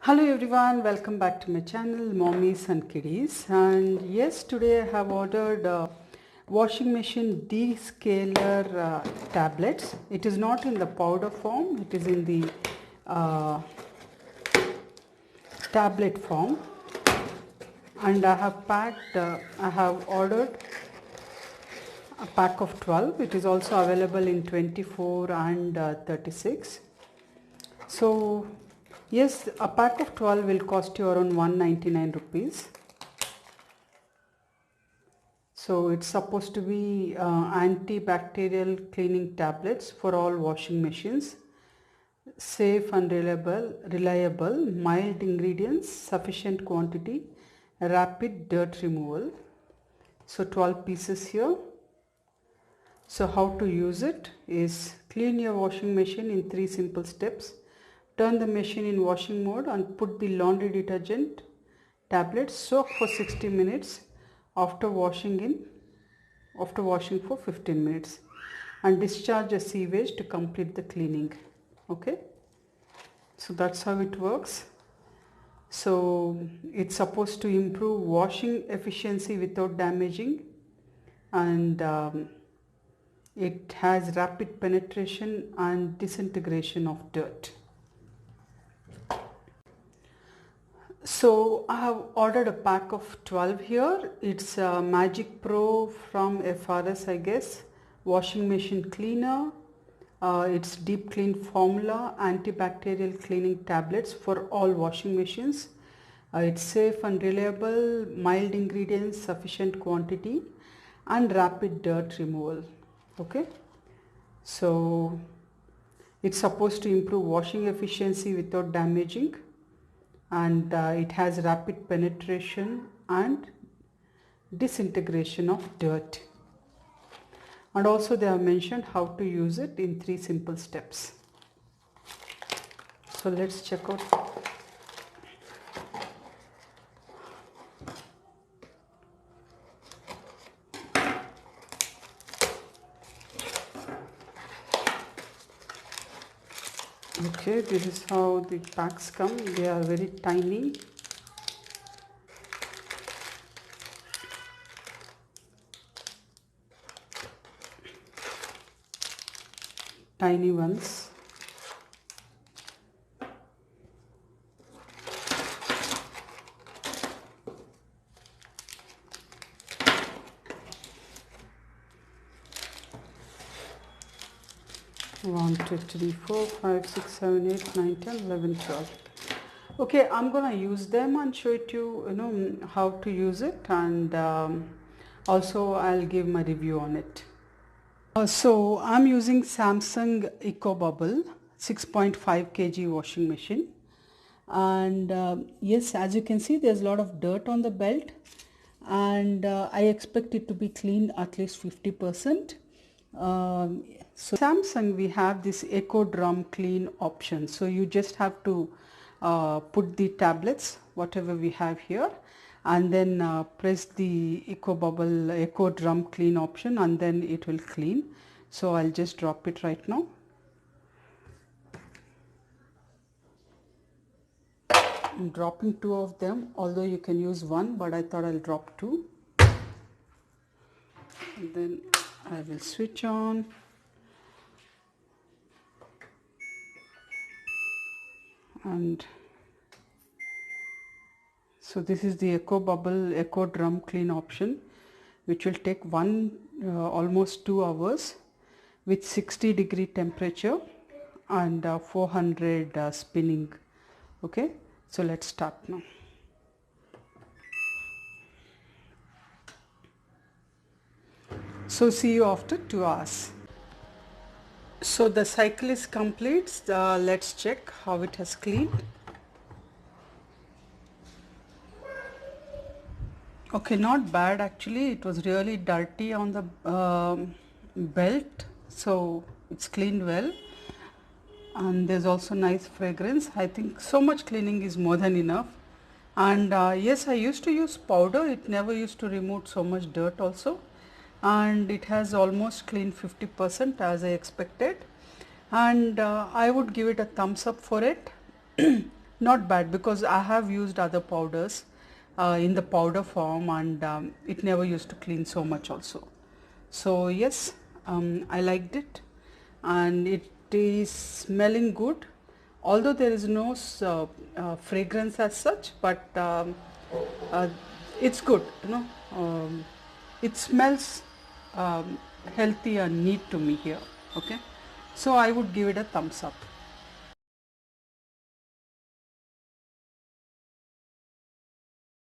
Hello everyone, welcome back to my channel Mommies and Kiddies. And yes, today I have ordered washing machine descaler tablets. It is not in the powder form, it is in the uh, tablet form. And I have ordered a pack of 12. It is also available in 24 and 36. So yes, a pack of 12 will cost you around 199 rupees. So it's supposed to be antibacterial cleaning tablets for all washing machines. Safe and reliable, mild ingredients, sufficient quantity, rapid dirt removal. So 12 pieces here. So how to use it is clean your washing machine in 3 simple steps. Turn the machine in washing mode and put the laundry detergent tablets. Soak for 60 minutes after washing for 15 minutes and discharge the sewage to complete the cleaning. Okay, so that's how it works. So it's supposed to improve washing efficiency without damaging, and it has rapid penetration and disintegration of dirt. So I have ordered a pack of 12 here. It's a Magic Pro from FRS, I guess. Washing machine cleaner. It's deep clean formula, antibacterial cleaning tablets for all washing machines. It's safe and reliable, mild ingredients, sufficient quantity, and rapid dirt removal. Okay. So it's supposed to improve washing efficiency without damaging, and it has rapid penetration and disintegration of dirt. And also they have mentioned how to use it in 3 simple steps. So let's check out. Okay, this is how the packs come. They are very tiny. Tiny ones. One, two, three, 4, 5, 6, 7, 8, 9, 10, 11, 12. Okay, I'm gonna use them and show it you how to use it, and also I'll give my review on it. So I'm using Samsung EcoBubble 6.5 kg washing machine, and yes, as you can see, there's a lot of dirt on the belt, and I expect it to be cleaned at least 50%. So Samsung, we have this Eco Drum Clean option. So you just have to put the tablets, whatever we have here, and then press the Eco Drum Clean option, and then it will clean. So I'll just drop it right now. I'm dropping 2 of them, although you can use 1, but I thought I'll drop 2. And then I will switch on. And so this is the Eco Drum Clean option, which will take almost 2 hours with 60-degree temperature and 400 spinning. Okay, so let's start now. So see you after 2 hours. So the cycle is complete. Let's check how it has cleaned. Okay, not bad actually. It was really dirty on the belt, so it's cleaned well, and there's also nice fragrance. I think so much cleaning is more than enough. And yes, I used to use powder. It never used to remove so much dirt also, and it has almost cleaned 50% as I expected, and I would give it a thumbs up for it. Not bad, because I have used other powders in the powder form, and it never used to clean so much also. So yes, I liked it, and it is smelling good, although there is no fragrance as such, but uh, it's good, it smells healthy and neat to me here. Okay, so I would give it a thumbs up.